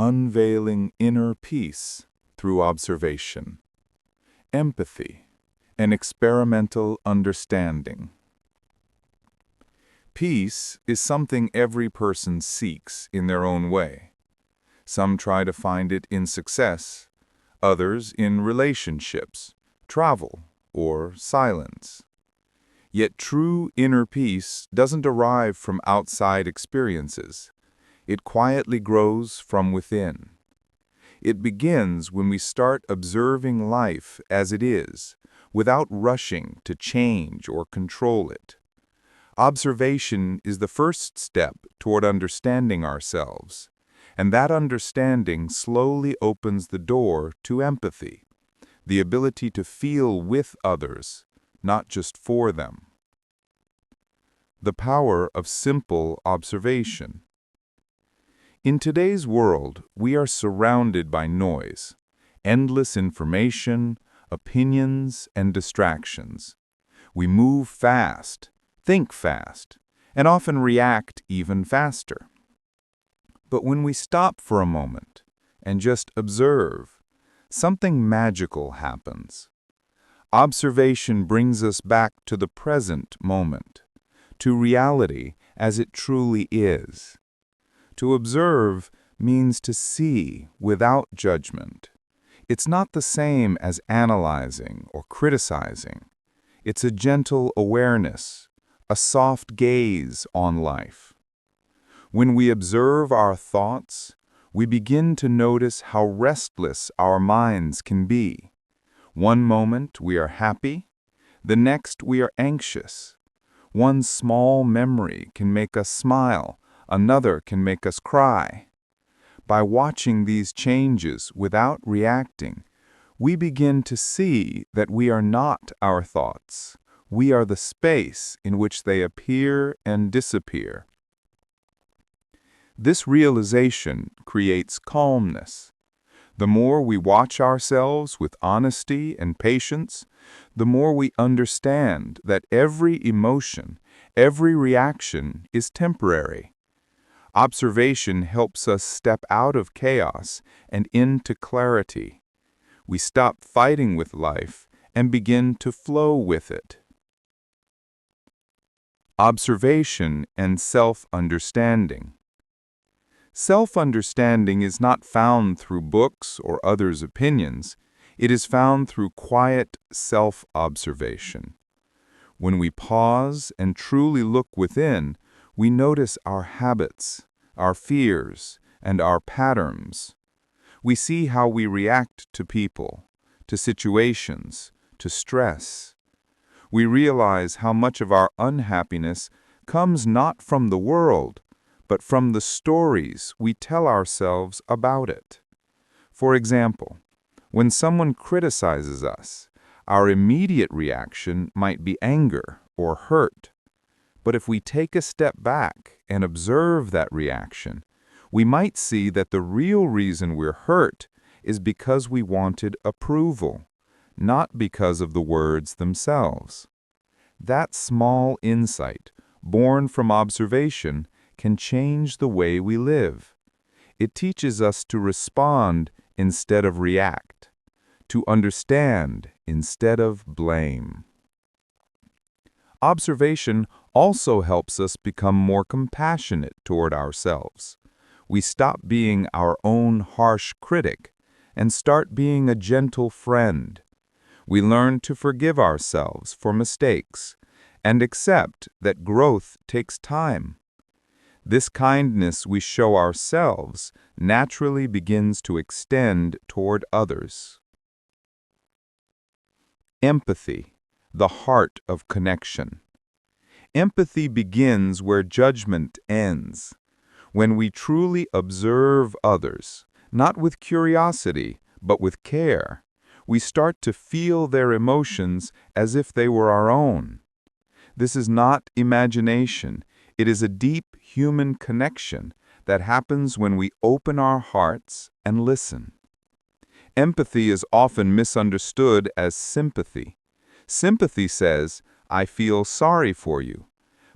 Unveiling inner peace through observation. Empathy, an experimental understanding. Peace is something every person seeks in their own way. Some try to find it in success, others in relationships, travel, or silence. Yet true inner peace doesn't arrive from outside experiences. It quietly grows from within. It begins when we start observing life as it is, without rushing to change or control it. Observation is the first step toward understanding ourselves, and that understanding slowly opens the door to empathy, the ability to feel with others, not just for them. The power of simple observation. In today's world, we are surrounded by noise, endless information, opinions, and distractions. We move fast, think fast, and often react even faster. But when we stop for a moment and just observe, something magical happens. Observation brings us back to the present moment, to reality as it truly is. To observe means to see without judgment. It's not the same as analyzing or criticizing. It's a gentle awareness, a soft gaze on life. When we observe our thoughts, we begin to notice how restless our minds can be. One moment we are happy, the next we are anxious. One small memory can make us smile, another can make us cry. By watching these changes without reacting, we begin to see that we are not our thoughts. We are the space in which they appear and disappear. This realization creates calmness. The more we watch ourselves with honesty and patience, the more we understand that every emotion, every reaction is temporary. Observation helps us step out of chaos and into clarity. We stop fighting with life and begin to flow with it. Observation and self-understanding. Self-understanding is not found through books or others' opinions. It is found through quiet self-observation. When we pause and truly look within, we notice our habits, our fears, and our patterns. We see how we react to people, to situations, to stress. We realize how much of our unhappiness comes not from the world, but from the stories we tell ourselves about it. For example, when someone criticizes us, our immediate reaction might be anger or hurt. But if we take a step back and observe that reaction, we might see that the real reason we're hurt is because we wanted approval, not because of the words themselves. That small insight, born from observation, can change the way we live. It teaches us to respond instead of react, to understand instead of blame. Observation also helps us become more compassionate toward ourselves. We stop being our own harsh critic and start being a gentle friend. We learn to forgive ourselves for mistakes and accept that growth takes time. This kindness we show ourselves naturally begins to extend toward others. Empathy, the heart of connection. Empathy begins where judgment ends. When we truly observe others, not with curiosity, but with care, we start to feel their emotions as if they were our own. This is not imagination. It is a deep human connection that happens when we open our hearts and listen. Empathy is often misunderstood as sympathy. Sympathy says, I feel sorry for you.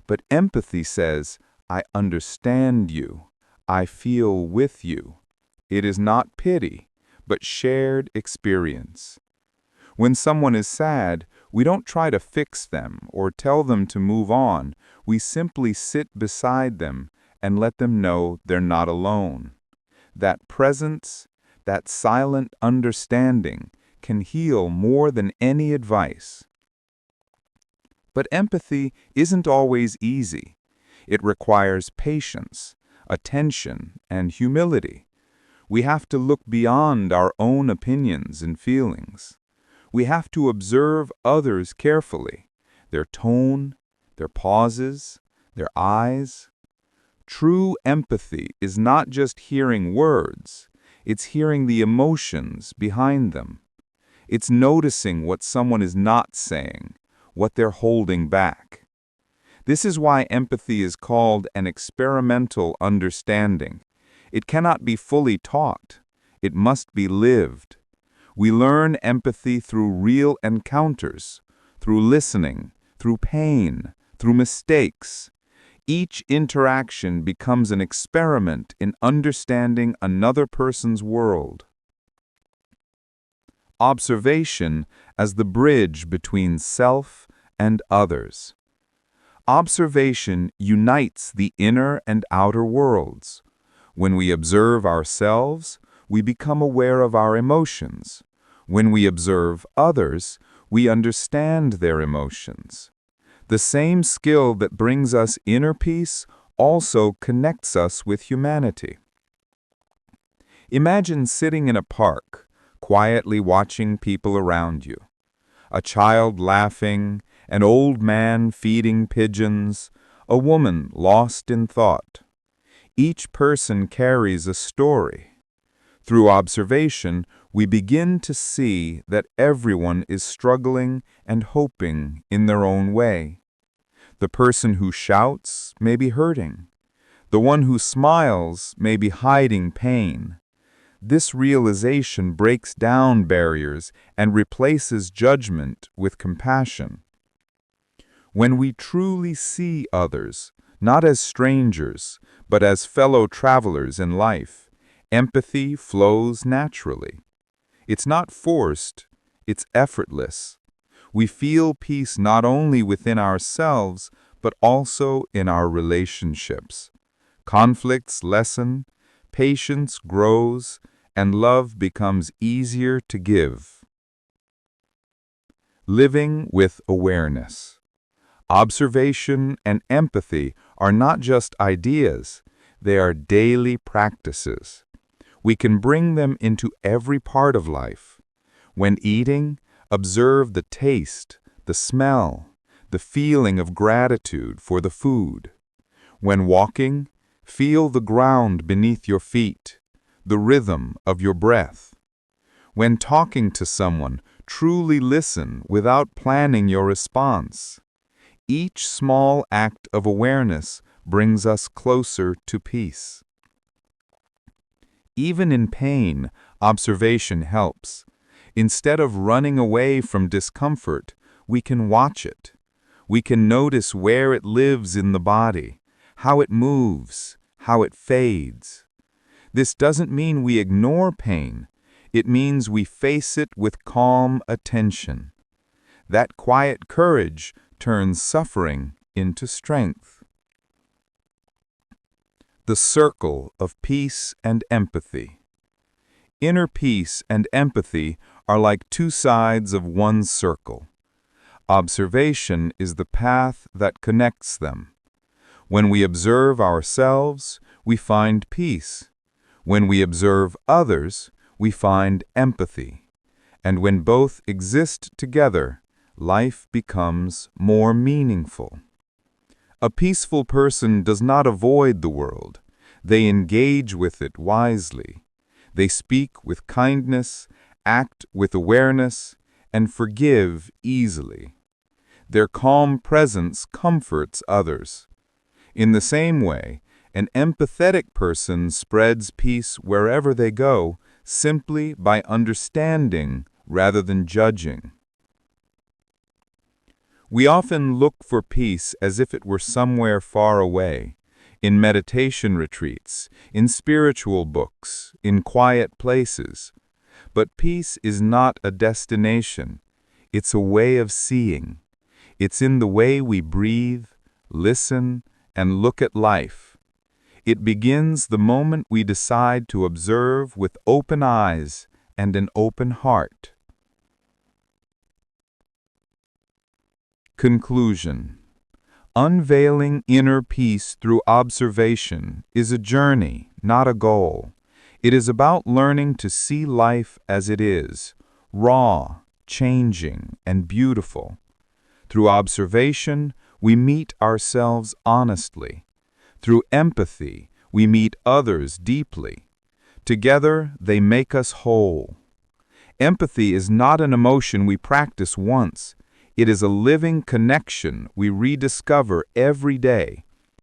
But empathy says, I understand you. I feel with you. It is not pity, but shared experience. When someone is sad, we don't try to fix them or tell them to move on. We simply sit beside them and let them know they're not alone. That presence, that silent understanding, can heal more than any advice. But empathy isn't always easy. It requires patience, attention, and humility. We have to look beyond our own opinions and feelings. We have to observe others carefully, their tone, their pauses, their eyes. True empathy is not just hearing words, it's hearing the emotions behind them. It's noticing what someone is not saying, what they're holding back. This is why empathy is called an experimental understanding. It cannot be fully taught. It must be lived. We learn empathy through real encounters, through listening, through pain, through mistakes. Each interaction becomes an experiment in understanding another person's world. Observation as the bridge between self and others. Observation unites the inner and outer worlds. When we observe ourselves, we become aware of our emotions. When we observe others, we understand their emotions. The same skill that brings us inner peace also connects us with humanity. Imagine sitting in a park, quietly watching people around you. A child laughing, an old man feeding pigeons, a woman lost in thought. Each person carries a story. Through observation, we begin to see that everyone is struggling and hoping in their own way. The person who shouts may be hurting. The one who smiles may be hiding pain. This realization breaks down barriers and replaces judgment with compassion. When we truly see others, not as strangers, but as fellow travelers in life, empathy flows naturally. It's not forced, it's effortless. We feel peace not only within ourselves, but also in our relationships. Conflicts lessen, patience grows, and love becomes easier to give. Living with awareness. Observation and empathy are not just ideas, they are daily practices. We can bring them into every part of life. When eating, observe the taste, the smell, the feeling of gratitude for the food. When walking, feel the ground beneath your feet, the rhythm of your breath. When talking to someone, truly listen without planning your response. Each small act of awareness brings us closer to peace. Even in pain, observation helps. Instead of running away from discomfort, we can watch it. We can notice where it lives in the body, how it moves, how it fades. This doesn't mean we ignore pain. It means we face it with calm attention. That quiet courage turns suffering into strength. The circle of peace and empathy. Inner peace and empathy are like two sides of one circle. Observation is the path that connects them. When we observe ourselves, we find peace. When we observe others, we find empathy. And when both exist together, life becomes more meaningful. A peaceful person does not avoid the world. They engage with it wisely. They speak with kindness, act with awareness, and forgive easily. Their calm presence comforts others. In the same way, an empathetic person spreads peace wherever they go, simply by understanding rather than judging. We often look for peace as if it were somewhere far away. in meditation retreats, in spiritual books, in quiet places. But peace is not a destination. It's a way of seeing. It's in the way we breathe, listen, and look at life. It begins the moment we decide to observe with open eyes and an open heart. Conclusion. Unveiling inner peace through observation is a journey, not a goal. It is about learning to see life as it is, raw, changing, and beautiful. Through observation, we meet ourselves honestly. Through empathy, we meet others deeply. Together, they make us whole. Empathy is not an emotion we practice once. It is a living connection we rediscover every day,